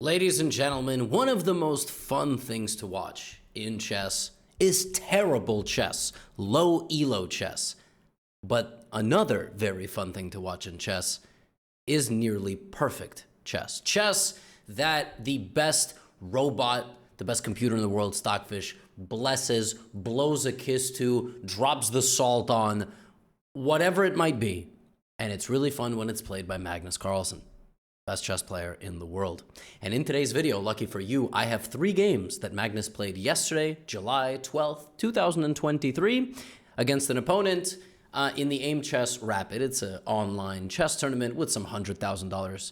Ladies and gentlemen, one of the most fun things to watch in chess is terrible chess, low elo chess. But another very fun thing to watch in chess is nearly perfect chess. Chess that the best robot, the best computer in the world, Stockfish, blesses, blows a kiss to, drops the salt on, whatever it might be. And it's really fun when it's played by Magnus Carlsen, best chess player in the world. And in today's video, lucky for you, I have 3 games that Magnus played yesterday, July 12th, 2023, against an opponent in the AIM Chess Rapid. It's an online chess tournament with some $100,000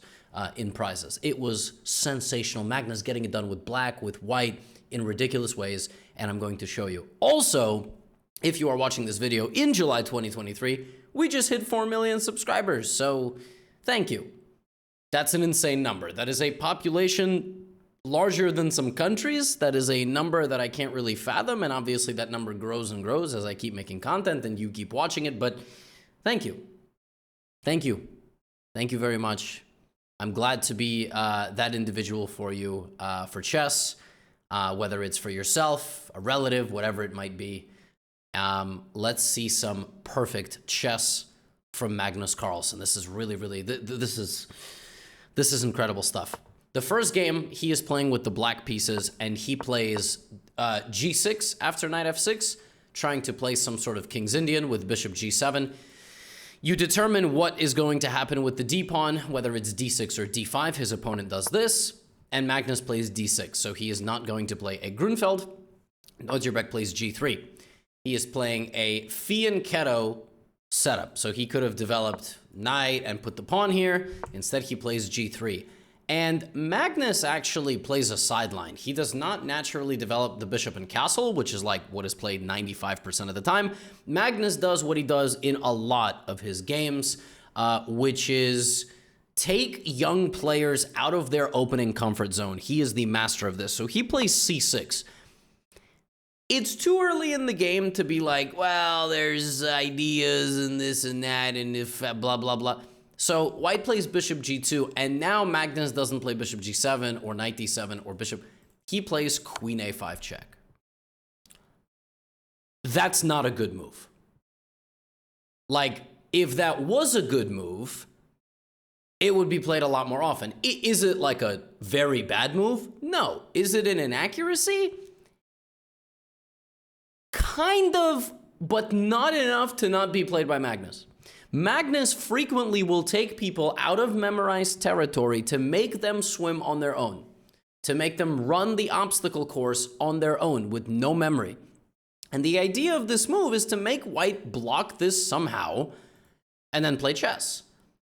in prizes. It was sensational. Magnus getting it done with black, with white, in ridiculous ways, and I'm going to show you. Also, if you are watching this video in July 2023, we just hit 4 million subscribers, so thank you. That's an insane number. That is a population larger than some countries. That is a number that I can't really fathom, and obviously that number grows and grows as I keep making content and you keep watching it, but thank you. Thank you. Thank you very much. I'm glad to be that individual for you for chess, whether it's for yourself, a relative, whatever it might be. Let's see some perfect chess from Magnus Carlsen. This is really, this is incredible stuff. The first game, he is playing with the black pieces, and he plays g6 after knight f6, trying to play some sort of King's Indian with bishop g7. You determine what is going to happen with the d-pawn, whether it's d6 or d5. His opponent does this, and Magnus plays d6, so he is not going to play a Grunfeld. Notjerbek plays g3. He is playing a Fianchetto setup, so he could have developed knight and put the pawn here. Instead, he plays g3. And Magnus actually plays a sideline. He does not naturally develop the bishop and castle, which is like what is played 95% of the time. Magnus does what he does in a lot of his games, which is take young players out of their opening comfort zone. He is the master of this. So he plays c6. It's too early in the game to be like, well, there's ideas and this and that and if blah, blah, blah. So white plays bishop g2, and now Magnus doesn't play bishop g7 or knight d7 or bishop. He plays queen a5 check. That's not a good move. Like, if that was a good move, it would be played a lot more often. Is it like a very bad move? No. Is it an inaccuracy? Kind of, but not enough to not be played by Magnus. Magnus frequently will take people out of memorized territory to make them swim on their own, to make them run the obstacle course on their own with no memory. And the idea of this move is to make white block this somehow and then play chess.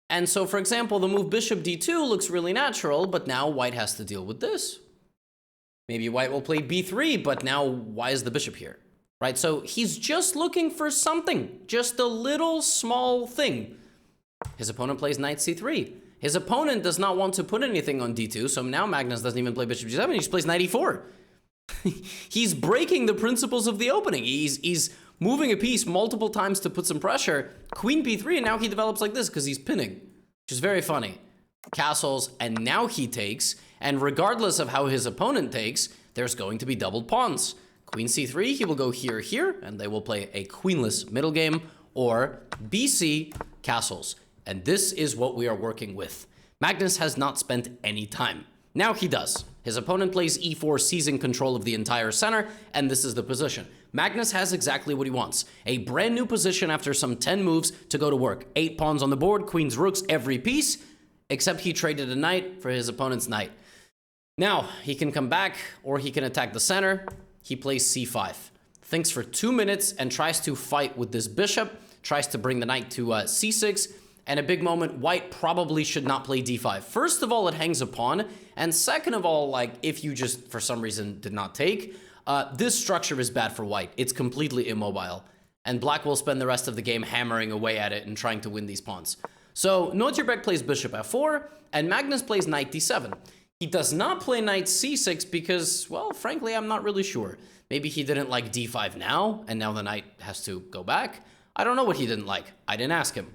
And so, for example, the move bishop d2 looks really natural, but now white has to deal with this. Maybe white will play b3, but now why is the bishop here? Right, so he's just looking for something, just a little small thing. His opponent plays knight c3. His opponent does not want to put anything on d2, so now Magnus doesn't even play bishop g7, he just plays knight e4. He's breaking the principles of the opening. He's moving a piece multiple times to put some pressure. Queen b3, and now he develops like this because he's pinning, which is very funny. Castles, and now he takes, and regardless of how his opponent takes, there's going to be doubled pawns. Queen c3, he will go here, and they will play a queenless middle game, or bc, castles. And this is what we are working with. Magnus has not spent any time. Now he does. His opponent plays e4, seizing control of the entire center, and this is the position. Magnus has exactly what he wants. A brand new position after some 10 moves to go to work. 8 pawns on the board, queens, rooks, every piece, except he traded a knight for his opponent's knight. Now, he can come back, or he can attack the center. He plays c5, thinks for 2 minutes and tries to fight with this bishop, tries to bring the knight to c6, and a big moment, white probably should not play d5. First of all, it hangs a pawn, and second of all, like, if you just, for some reason, did not take, this structure is bad for white. It's completely immobile, and black will spend the rest of the game hammering away at it and trying to win these pawns. So, Notjerbek plays bishop f4, and Magnus plays knight d7. He does not play knight c6 because, well, frankly, I'm not really sure. Maybe he didn't like d5 now, and now the knight has to go back. I don't know what he didn't like. I didn't ask him.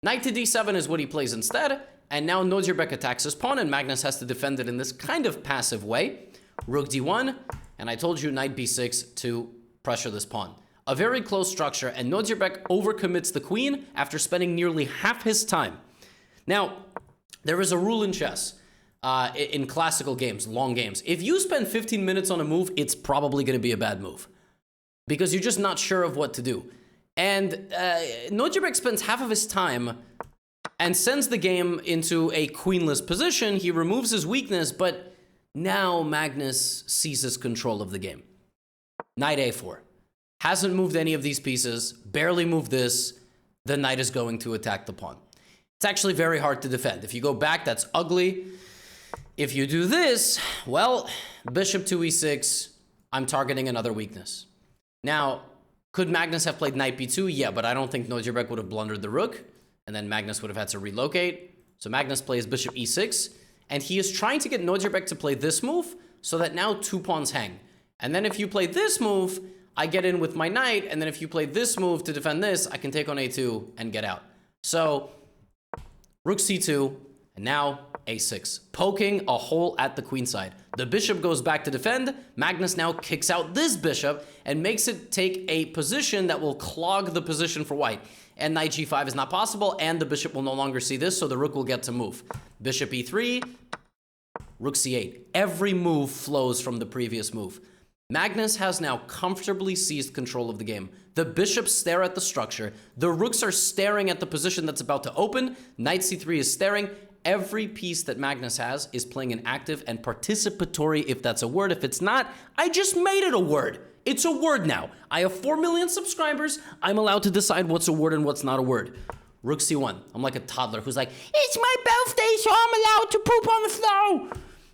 Knight to d7 is what he plays instead, And now Nodzerbek attacks his pawn, and Magnus has to defend it in this kind of passive way. Rook d1, and I told you knight b6 to pressure this pawn. A very close structure, and Nodzerbek overcommits the queen after spending nearly half his time. Now, there is a rule in chess, in classical games, long games. If you spend 15 minutes on a move, it's probably going to be a bad move, because you're just not sure of what to do. And Nodzerbek spends half of his time and sends the game into a queenless position. He removes his weakness, but now Magnus seizes control of the game. Knight a4. Hasn't moved any of these pieces, barely moved this. The knight is going to attack the pawn. It's actually very hard to defend. If you go back, that's ugly. If you do this, well, bishop to e6, I'm targeting another weakness. Now, could Magnus have played knight b2? Yeah, but I don't think Nodzerbek would have blundered the rook, and then Magnus would have had to relocate. So Magnus plays bishop e6, and he is trying to get Nodzerbek to play this move so that now 2 pawns hang. And then if you play this move, I get in with my knight, and then if you play this move to defend this, I can take on a2 and get out. So rook c2, and now a6, poking a hole at the queen side. The bishop goes back to defend. Magnus now kicks out this bishop and makes it take a position that will clog the position for white. And knight g5 is not possible, and the bishop will no longer see this, so the rook will get to move. Bishop e3, rook c8. Every move flows from the previous move. Magnus has now comfortably seized control of the game. The bishops stare at the structure. The rooks are staring at the position that's about to open. Knight c3 is staring. Every piece that Magnus has is playing an active and participatory, if that's a word. If it's not, I just made it a word. It's a word now. I have 4 million subscribers. I'm allowed to decide what's a word and what's not a word. Rook c1. I'm like a toddler who's like, it's my birthday, so I'm allowed to poop on the floor.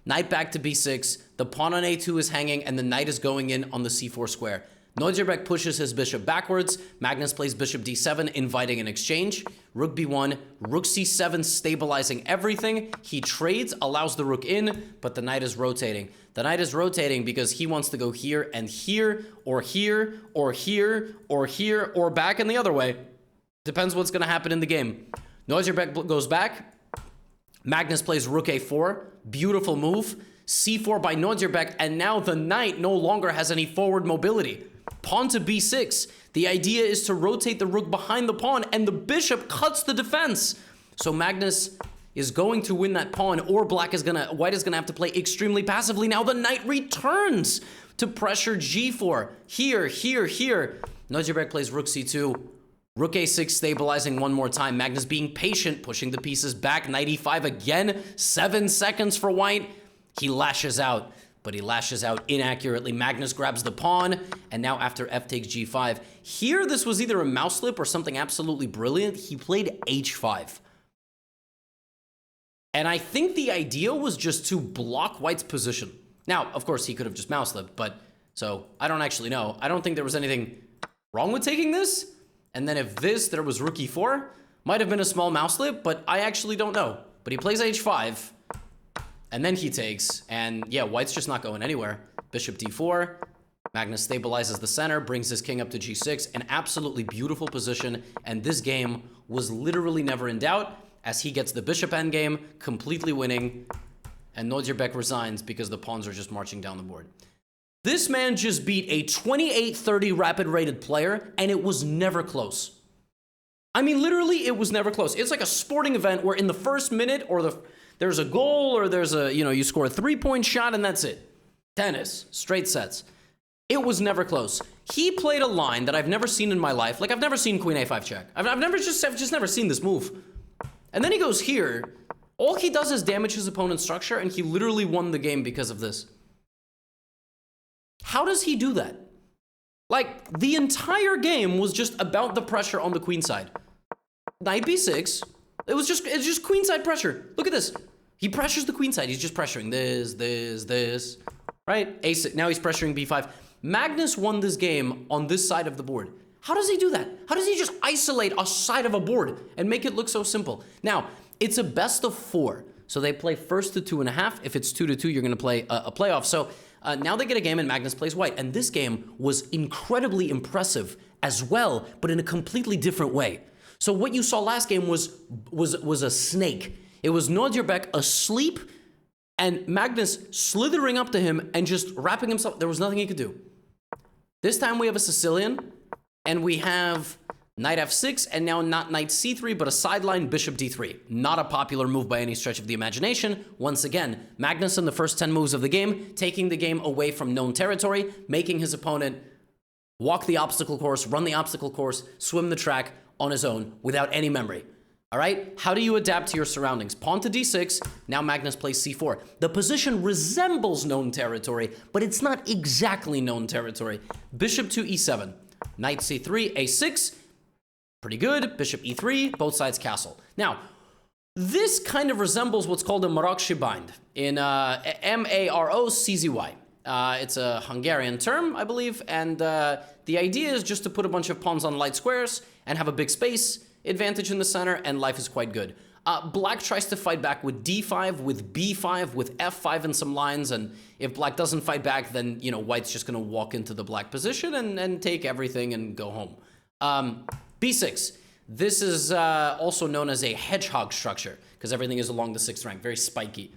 Knight back to b6. The pawn on a2 is hanging, and the knight is going in on the c4 square. Nodzerbek pushes his bishop backwards. Magnus plays bishop d7, inviting an exchange. Rook b1, rook c7, stabilizing everything. He trades, allows the rook in, but the knight is rotating. The knight is rotating because he wants to go here and here, or here, or here, or here, or back and the other way. Depends what's going to happen in the game. Nodzerbek goes back. Magnus plays rook a4. Beautiful move. c4 by Nodzerbek, and now the knight no longer has any forward mobility. Pawn to b6. The idea is to rotate the rook behind the pawn, and the bishop cuts the defense. So Magnus is going to win that pawn, or white is gonna have to play extremely passively. Now the knight returns to pressure g4. Here, here, here. Nodzerbek plays rook c2. Rook a6 stabilizing one more time. Magnus being patient, pushing the pieces back. Knight e5 again. 7 seconds for white. He lashes out, but he lashes out inaccurately. Magnus grabs the pawn, and now after f takes g5. Here, this was either a mouse slip or something absolutely brilliant. He played h5. And I think the idea was just to block white's position. Now, of course, he could have just mouse slipped, but so I don't actually know. I don't think there was anything wrong with taking this. And then if there was rook e4, might have been a small mouse slip, but I actually don't know. But he plays h5. And then he takes, and yeah, white's just not going anywhere. Bishop d4, Magnus stabilizes the center, brings his king up to g6, an absolutely beautiful position, and this game was literally never in doubt, as he gets the bishop endgame, completely winning, and Nodzerbek resigns because the pawns are just marching down the board. This man just beat a 28-30 rapid-rated player, and it was never close. I mean, literally, it was never close. It's like a sporting event where in the first minute, or there's a goal, or there's a, you score a 3-point shot, and that's it. Tennis, straight sets. It was never close. He played a line that I've never seen in my life. Like, I've never seen queen a5 check. I've just never seen this move. And then he goes here. All he does is damage his opponent's structure, and he literally won the game because of this. How does he do that? Like, the entire game was just about the pressure on the queen side. Knight b6. It's just queenside pressure. Look at this. He pressures the queen side. He's just pressuring this, right? A6. Now he's pressuring b5. Magnus won this game on this side of the board. How does he do that? How does he just isolate a side of a board and make it look so simple? Now, it's a best of 4. So they play first to 2.5. If it's 2-2, you're going to play a playoff. So now they get a game and Magnus plays white. And this game was incredibly impressive as well, but in a completely different way. So what you saw last game was a snake. It was Nordjrbek asleep and Magnus slithering up to him and just wrapping himself. There was nothing he could do. This time we have a Sicilian, and we have knight f6, and now not knight c3, but a sideline bishop d3. Not a popular move by any stretch of the imagination. Once again, Magnus in the first 10 moves of the game, taking the game away from known territory, making his opponent walk the obstacle course, run the obstacle course, swim the track on his own without any memory. All right? How do you adapt to your surroundings? Pawn to d6, now Magnus plays c4. The position resembles known territory, but it's not exactly known territory. Bishop to e7, knight c3, a6, pretty good. Bishop e3, both sides castle. Now, this kind of resembles what's called a Marokshi bind in M-A-R-O-C-Z-Y. It's a Hungarian term, I believe, and the idea is just to put a bunch of pawns on light squares and have a big space advantage in the center, and life is quite good. Black tries to fight back with d5, with b5, with f5 and some lines, and if black doesn't fight back, then, you know, white's just going to walk into the black position and take everything and go home. b6. This is also known as a hedgehog structure, because everything is along the 6th rank, very spiky.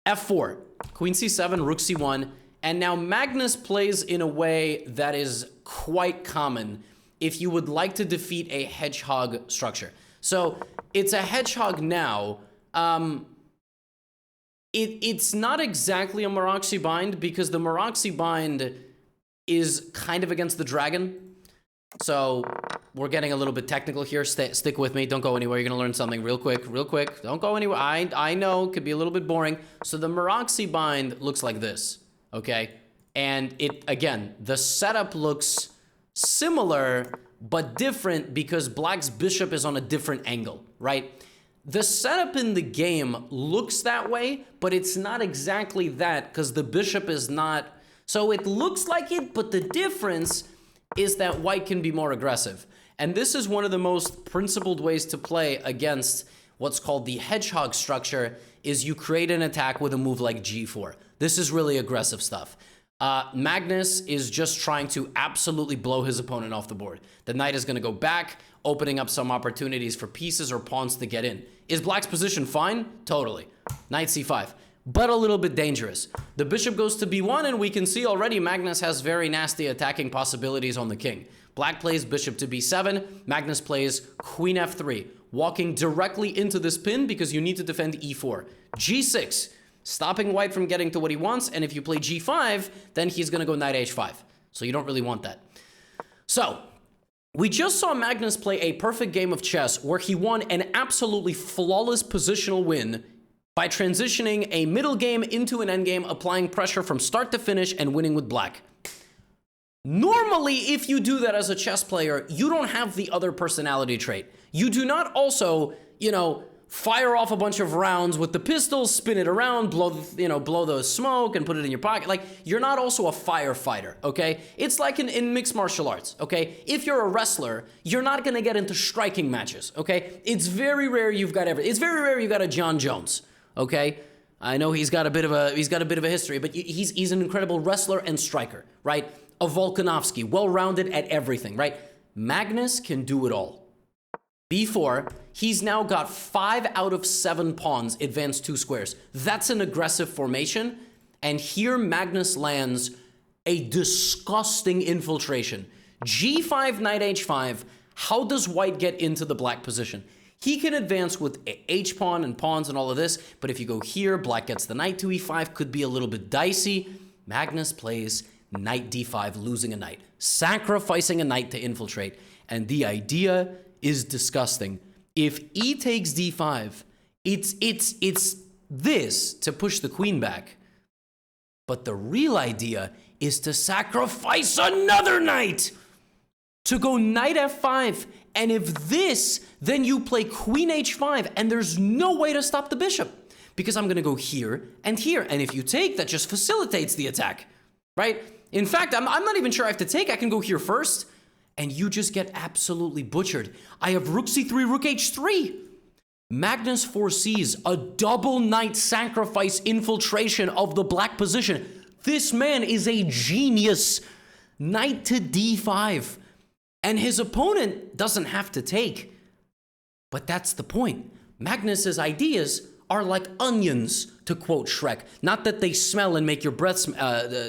f4, queen c7, rook c1, and now Magnus plays in a way that is quite common if you would like to defeat a hedgehog structure. So it's a hedgehog now. It's not exactly a Marokshi bind, because the Marokshi bind is kind of against the dragon. So we're getting a little bit technical here. Stick with me. Don't go anywhere. You're going to learn something real quick. Don't go anywhere. I know it could be a little bit boring. So the Marokshi bind looks like this, okay? And it, again, the setup looks similar but different because black's bishop is on a different angle, right? The setup in the game looks that way, but it's not exactly that because the bishop is not... So it looks like it, but the difference is that white can be more aggressive. And this is one of the most principled ways to play against what's called the hedgehog structure, is you create an attack with a move like g4. This is really aggressive stuff. Magnus is just trying to absolutely blow his opponent off the board. The knight is going to go back, opening up some opportunities for pieces or pawns to get in. Is black's position fine? Totally. Knight c5. But a little bit dangerous. The bishop goes to b1, and we can see already Magnus has very nasty attacking possibilities on the king. Black plays bishop to b7. Magnus plays queen f3, walking directly into this pin because you need to defend e4. g6, stopping white from getting to what he wants, and if you play g5, then he's going to go knight h5. So you don't really want that. So we just saw Magnus play a perfect game of chess where he won an absolutely flawless positional win by transitioning a middle game into an endgame, applying pressure from start to finish, and winning with black. Normally, if you do that as a chess player, you don't have the other personality trait. You do not also, you know, fire off a bunch of rounds with the pistols, spin it around, blow the smoke and put it in your pocket. Like, you're not also a firefighter, okay? It's like in mixed martial arts, okay? If you're a wrestler, you're not gonna get into striking matches, okay? It's very rare you've got it's very rare you've got a John Jones. Okay, I know he's got a bit of a history, but he's an incredible wrestler and striker, right? A Volkanovski, well-rounded at everything, right? Magnus can do it all. b4, he's now got 5 out of 7 pawns advanced 2 squares. That's an aggressive formation, and here Magnus lands a disgusting infiltration. g5, knight h5. How does white get into the black position? He can advance with h-pawn and pawns and all of this, but if you go here, black gets the knight to e5, could be a little bit dicey. Magnus plays knight d5, losing a knight, sacrificing a knight to infiltrate. And the idea is disgusting. If e takes d5, it's this to push the queen back. But the real idea is to sacrifice another knight to go knight f5. And if this, then you play queen h5, and there's no way to stop the bishop, because I'm going to go here and here. And if you take, that just facilitates the attack, right? In fact, I'm not even sure I have to take. I can go here first, and you just get absolutely butchered. I have rook c3, rook h3. Magnus foresees a double knight sacrifice infiltration of the black position. This man is a genius. Knight to d5. And his opponent doesn't have to take. But that's the point. Magnus's ideas are like onions, to quote Shrek. Not that they smell and make your breath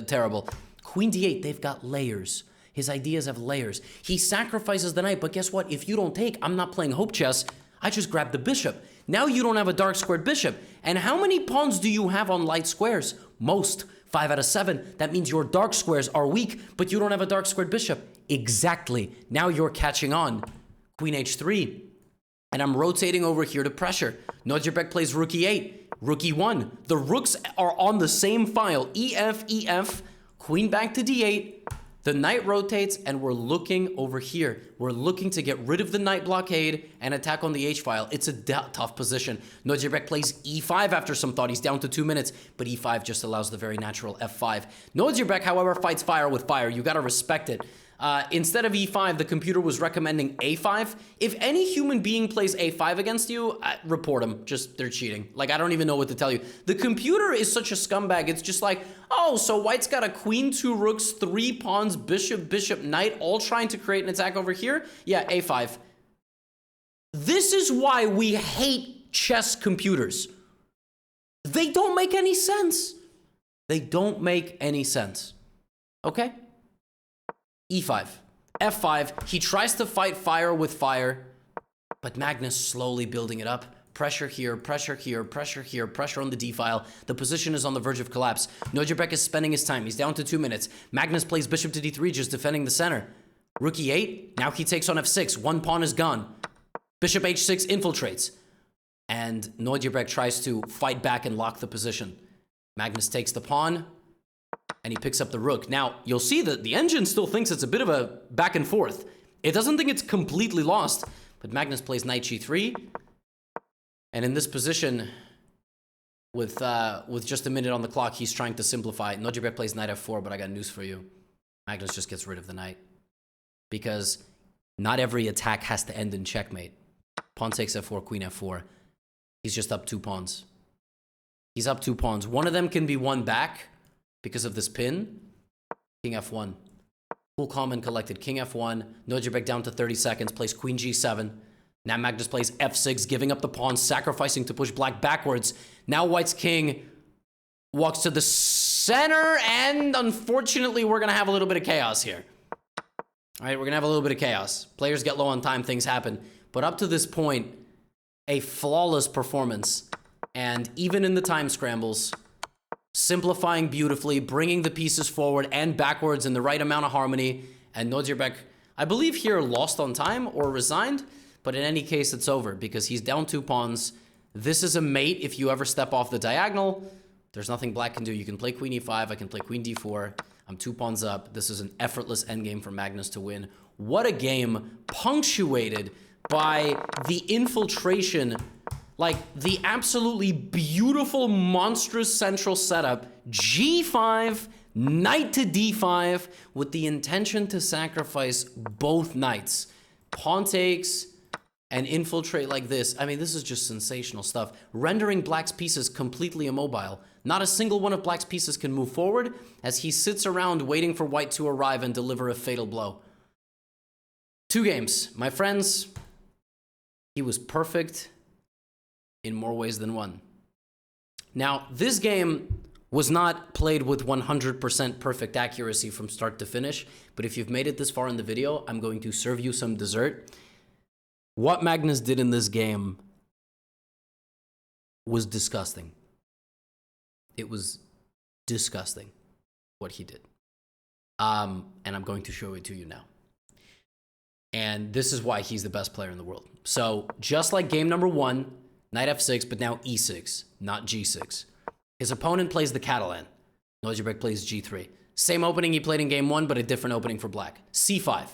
terrible. Queen d8, they've got layers. His ideas have layers. He sacrifices the knight, but guess what? If you don't take, I'm not playing hope chess. I just grab the bishop. Now you don't have a dark squared bishop. And how many pawns do you have on light squares? Most. 5 out of 7. That means your dark squares are weak, but you don't have a dark squared bishop. Exactly. Now you're catching on. Queen h3. And I'm rotating over here to pressure. Nodjebek plays rook e8. Rook e1. The rooks are on the same file. ef, ef. Queen back to d8. The knight rotates, and we're looking over here. We're looking to get rid of the knight blockade and attack on the h-file. It's a tough position. Nodjebek plays e5 after some thought. He's down to 2 minutes, but e5 just allows the very natural f5. Nodjebek, however, fights fire with fire. You gotta respect it. Instead of e5, the computer was recommending a5. If any human being plays a5 against you, report them. Just, they're cheating. Like, I don't even know what to tell you. The computer is such a scumbag. It's just like, oh, so white's got a queen, 2 rooks, 3 pawns, bishop, bishop, knight, all trying to create an attack over here? Yeah, a5. This is why we hate chess computers. They don't make any sense. They don't make any sense. Okay? e5, f5, he tries to fight fire with fire, but Magnus slowly building it up. Pressure here, pressure here, pressure here, pressure on the d-file. The position is on the verge of collapse. Nodjebek is spending his time. He's down to 2 minutes. Magnus plays bishop to d3, just defending the center. Rook e8, now he takes on f6. 1 pawn is gone. Bishop h6 infiltrates. And Nodjebek tries to fight back and lock the position. Magnus takes the pawn, and he picks up the rook. Now, you'll see that the engine still thinks it's a bit of a back and forth. It doesn't think it's completely lost, but Magnus plays knight g3. And in this position, with just a minute on the clock, he's trying to simplify. Nodjebek plays knight f4, but I got news for you. Magnus just gets rid of the knight. Because not every attack has to end in checkmate. Pawn takes f4, queen f4. He's just up 2 pawns. He's up 2 pawns. One of them can be won back because of this pin. King f1. Cool, calm, and collected. King f1. Nodjebek down to 30 seconds. Plays queen g7. Now Magnus plays f6, giving up the pawn, sacrificing to push black backwards. Now white's king walks to the center, and unfortunately, we're going to have a little bit of chaos here. All right, we're going to have a little bit of chaos. Players get low on time, things happen. But up to this point, a flawless performance. And even in the time scrambles, simplifying beautifully, bringing the pieces forward and backwards in the right amount of harmony. And Nodjebek, I believe here, lost on time or resigned. But in any case, it's over because he's down 2 pawns. This is a mate if you ever step off the diagonal. There's nothing black can do. You can play queen e5. I can play queen d4. I'm 2 pawns up. This is an effortless endgame for Magnus to win. What a game, punctuated by the infiltration, like the absolutely beautiful, monstrous central setup. G5, knight to d5, with the intention to sacrifice both knights. Pawn takes and infiltrate like this. I mean, this is just sensational stuff. Rendering black's pieces completely immobile. Not a single one of black's pieces can move forward as he sits around waiting for white to arrive and deliver a fatal blow. 2 games. My friends, he was perfect in more ways than one. Now, this game was not played with 100% perfect accuracy from start to finish, but if you've made it this far in the video, I'm going to serve you some dessert. What Magnus did in this game was disgusting. It was disgusting what he did. And I'm going to show it to you now. And this is why he's the best player in the world. So just like game number 1, knight f6, but now e6, not g6. His opponent plays the Catalan. Nodjebek plays g3. Same opening he played in game 1, but a different opening for black. c5.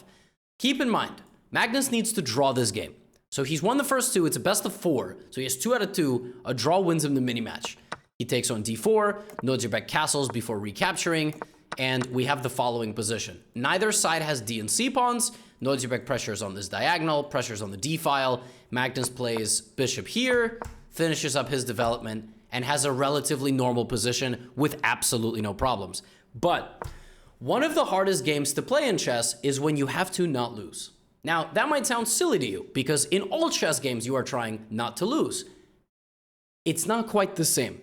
Keep in mind, Magnus needs to draw this game. So he's won the first 2. It's a best of 4. So he has 2 out of 2. A draw wins him the mini-match. He takes on d4. Nodjebek castles before recapturing. And we have the following position. Neither side has d and c pawns. Nodjebek pressures on this diagonal, pressures on the d-file. Magnus plays bishop here, finishes up his development, and has a relatively normal position with absolutely no problems. But one of the hardest games to play in chess is when you have to not lose. Now, that might sound silly to you, because in all chess games you are trying not to lose. It's not quite the same.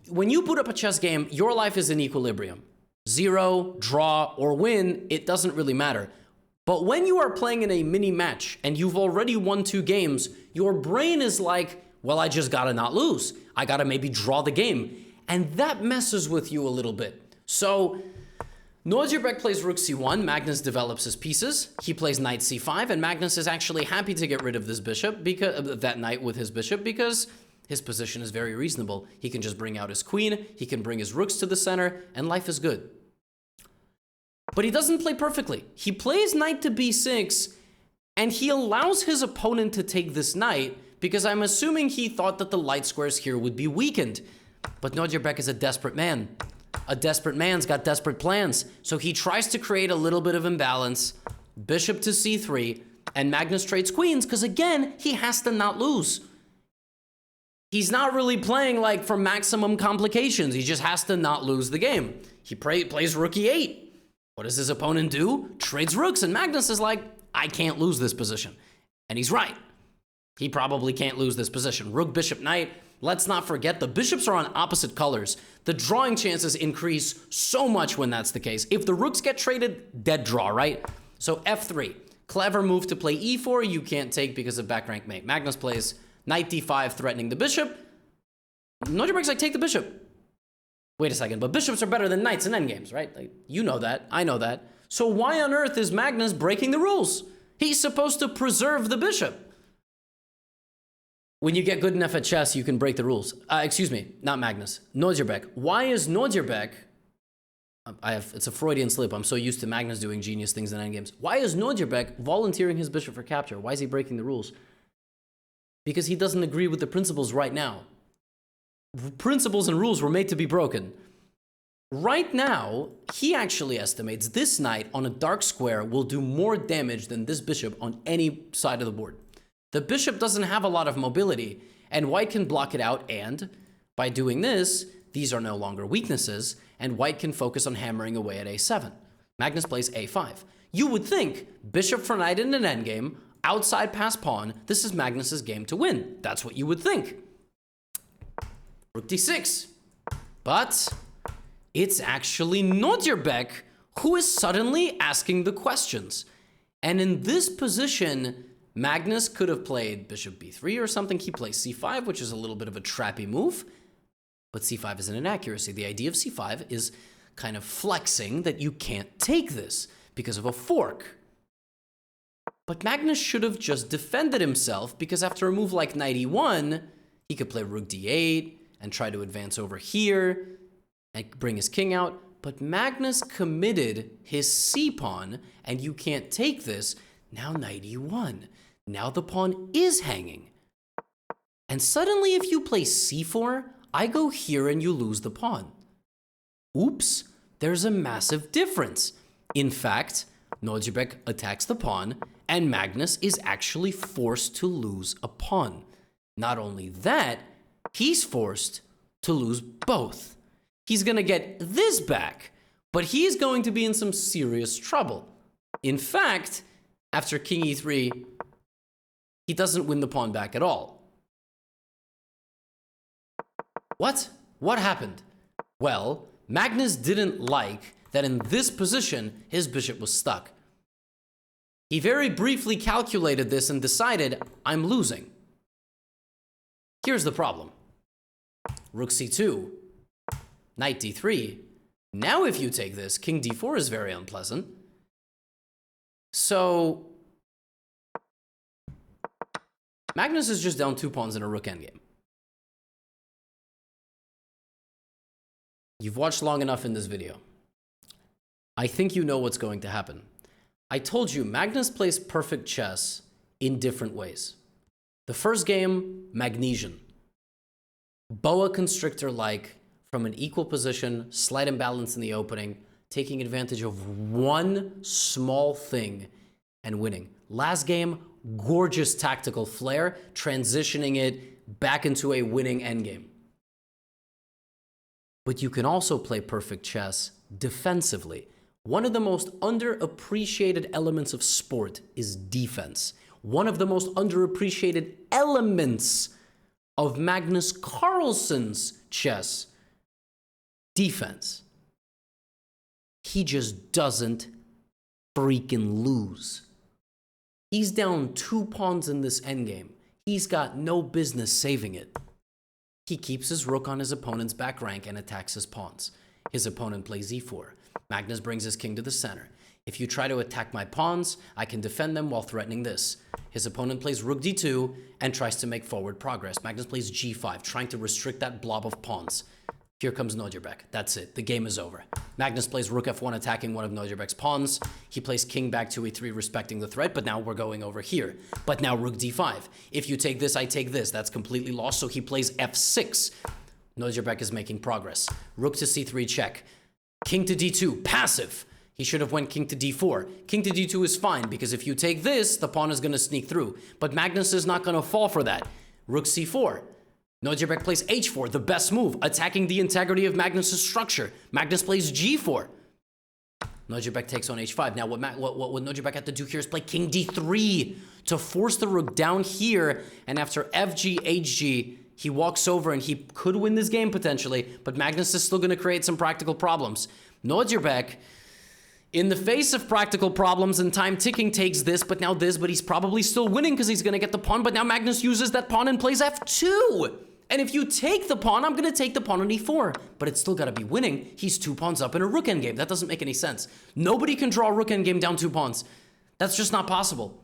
When you boot up a chess game, your life is in equilibrium. 0, draw, or win, it doesn't really matter. But when you are playing in a mini match and you've already won 2 games, your brain is like, well, I just gotta not lose. I gotta maybe draw the game. And that messes with you a little bit. So, Nordirbeck plays rook c1, Magnus develops his pieces, he plays knight c5, and Magnus is actually happy to get rid of this bishop, because that knight with his bishop, because his position is very reasonable. He can just bring out his queen, he can bring his rooks to the center, and life is good. But he doesn't play perfectly. He plays knight to b6, and he allows his opponent to take this knight, because I'm assuming he thought that the light squares here would be weakened. But Nordirbeck is a desperate man. A desperate man's got desperate plans. So he tries to create a little bit of imbalance. Bishop to c3, and Magnus trades queens, because again, he has to not lose. He's not really playing like for maximum complications. He just has to not lose the game. He plays rook e8. What does his opponent do? Trades rooks, and Magnus is like, I can't lose this position. And he's right. He probably can't lose this position. Rook, bishop, knight. Let's not forget the bishops are on opposite colors. The drawing chances increase so much when that's the case. If the rooks get traded, dead draw, right? So f3. Clever move to play e4. You can't take because of back rank mate. Magnus plays knight d5, threatening the bishop. Nordirbeck's like, take the bishop. Wait a second, but bishops are better than knights in endgames, right? Like, you know that. I know that. So why on earth is Magnus breaking the rules? He's supposed to preserve the bishop. When you get good enough at chess, you can break the rules. Excuse me, not Magnus. Nordirbeck. Why is Nordirbeck... it's a Freudian slip. I'm so used to Magnus doing genius things in endgames. Why is Nordirbeck volunteering his bishop for capture? Why is he breaking the rules? Because he doesn't agree with the principles right now. Principles and rules were made to be broken. Right now, he actually estimates this knight on a dark square will do more damage than this bishop on any side of the board. The bishop doesn't have a lot of mobility, and white can block it out, and by doing this, these are no longer weaknesses, and white can focus on hammering away at a7. Magnus plays a5. You would think, bishop for knight in an endgame, outside pass pawn, this is Magnus's game to win. That's what you would think. Rook d6. But it's actually Nordirbeck who is suddenly asking the questions. And in this position, Magnus could have played bishop b3 or something. He plays c5, which is a little bit of a trappy move. But c5 is an inaccuracy. The idea of c5 is kind of flexing that you can't take this because of a fork. But Magnus should have just defended himself, because after a move like knight e1, he could play rook d8 and try to advance over here and bring his king out. But Magnus committed his c-pawn, and you can't take this. Now knight e1. Now the pawn is hanging. And suddenly if you play c4, I go here and you lose the pawn. Oops, there's a massive difference. In fact, Nordirbeck attacks the pawn, and Magnus is actually forced to lose a pawn. Not only that, he's forced to lose both. He's gonna get this back, but he's going to be in some serious trouble. In fact, after king e3, he doesn't win the pawn back at all. What? What happened? Well, Magnus didn't like that in this position, his bishop was stuck. He very briefly calculated this and decided, I'm losing. Here's the problem. Rook c2, knight d3. Now if you take this, king d4 is very unpleasant. So Magnus is just down 2 pawns in a rook endgame. You've watched long enough in this video. I think you know what's going to happen. I told you Magnus plays perfect chess in different ways. The first game, Magnesian. Boa constrictor-like, from an equal position, slight imbalance in the opening, taking advantage of one small thing and winning. Last game, gorgeous tactical flair, transitioning it back into a winning endgame. But you can also play perfect chess defensively. One of the most underappreciated elements of sport is defense. One of the most underappreciated elements of Magnus Carlsen's chess, defense. He just doesn't freaking lose. He's down 2 pawns in this endgame. He's got no business saving it. He keeps his rook on his opponent's back rank and attacks his pawns. His opponent plays e4. Magnus brings his king to the center. If you try to attack my pawns, I can defend them while threatening this. His opponent plays rook d2 and tries to make forward progress. Magnus plays g5, trying to restrict that blob of pawns. Here comes Nordjubek. That's it. The game is over. Magnus plays rook f1, attacking one of Nordjubek's pawns. He plays king back to e3, respecting the threat, but now we're going over here. But now rook d5. If you take this, I take this. That's completely lost, so he plays f6. Nordjubek is making progress. Rook to c3, check. King to d2, passive. He should have went king to d4. King to d2 is fine, because if you take this, the pawn is going to sneak through. But Magnus is not going to fall for that. Rook c4. Nordjubek plays h4, the best move, attacking the integrity of Magnus's structure. Magnus plays g4. Nordjubek takes on h5. Now what Nordjubek had to do here is play king d3 to force the rook down here. And after fg, hg, he walks over and he could win this game potentially, but Magnus is still going to create some practical problems. Nordjubek, in the face of practical problems and time ticking, takes this, but now this, but he's probably still winning because he's going to get the pawn, but now Magnus uses that pawn and plays f2. And if you take the pawn, I'm going to take the pawn on e4, but it's still got to be winning. He's 2 pawns up in a rook endgame. That doesn't make any sense. Nobody can draw a rook endgame down 2 pawns. That's just not possible.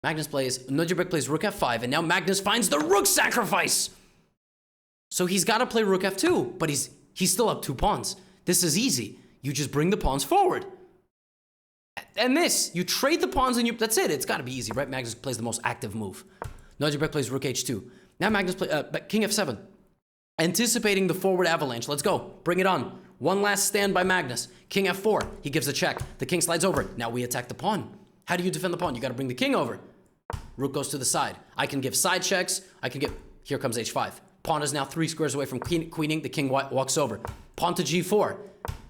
Nordjubek plays rook f5, and now Magnus finds the rook sacrifice. So he's got to play rook f2, but he's still up 2 pawns. This is easy. You just bring the pawns forward. And this, you trade the pawns and that's it. It's got to be easy, right? Magnus plays the most active move. Nordjubek plays rook h2. Now Magnus plays king f7. Anticipating the forward avalanche. Let's go. Bring it on. One last stand by Magnus. King f4. He gives a check. The king slides over. Now we attack the pawn. How do you defend the pawn? You got to bring the king over. Rook goes to the side. I can give side checks. Here comes h5. Pawn is now 3 squares away from queening. The king walks over. Pawn to g4.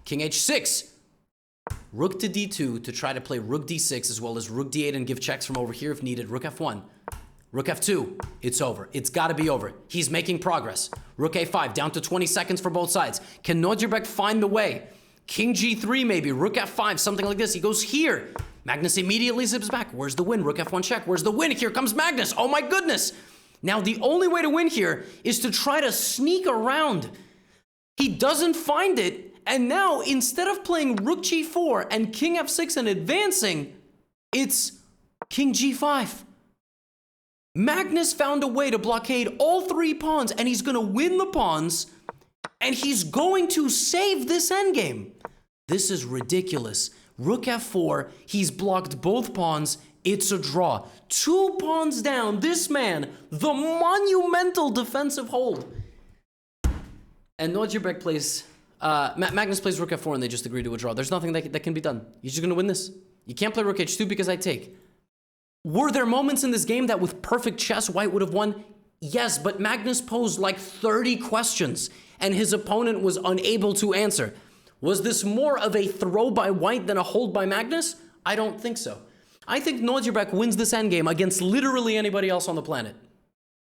King h6. Rook to d2 to try to play rook d6 as well as rook d8 and give checks from over here if needed. Rook f1. Rook f2. It's over. It's got to be over. He's making progress. Rook a5. Down to 20 seconds for both sides. Can Nordjubek find the way? King g3 maybe. Rook f5. Something like this. He goes here. Magnus immediately zips back. Where's the win? Rook f1 check. Where's the win? Here comes Magnus. Oh my goodness. Now the only way to win here is to try to sneak around. He doesn't find it. And now instead of playing rook g4 and king f6 and advancing, it's king g5. Magnus found a way to blockade all 3 pawns, and he's going to win the pawns, and he's going to save this endgame. This is ridiculous. Rook f4, he's blocked both pawns. It's a draw. 2 pawns down. This man, the monumental defensive hold. And Nordjubek plays, Magnus plays rook f4, and they just agree to a draw. There's nothing that can be done. You're just going to win this. You can't play rook h2 because I take. Were there moments in this game that with perfect chess, White would have won? Yes, but Magnus posed like 30 questions, and his opponent was unable to answer. Was this more of a throw by White than a hold by Magnus? I don't think so. I think Nordjubek wins this endgame against literally anybody else on the planet.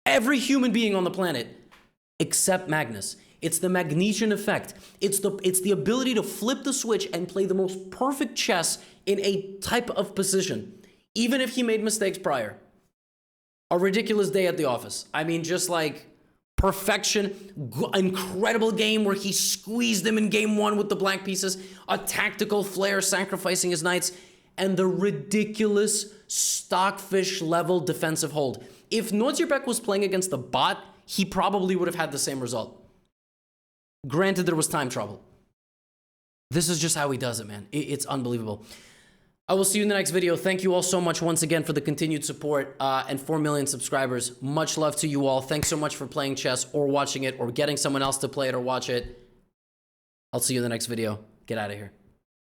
Every human being on the planet, except Magnus. It's the Magnesian effect. It's the ability to flip the switch and play the most perfect chess in a type of position. Even if he made mistakes prior. A ridiculous day at the office. I mean, just like perfection, incredible game where he squeezed them in game 1 with the black pieces, a tactical flair sacrificing his knights, and the ridiculous stockfish level defensive hold. If Nordjubek was playing against the bot, he probably would have had the same result. Granted, there was time trouble. This is just how he does it, man. It's unbelievable. I will see you in the next video. Thank you all so much once again for the continued support and 4 million subscribers. Much love to you all. Thanks so much for playing chess or watching it or getting someone else to play it or watch it. I'll see you in the next video. Get out of here.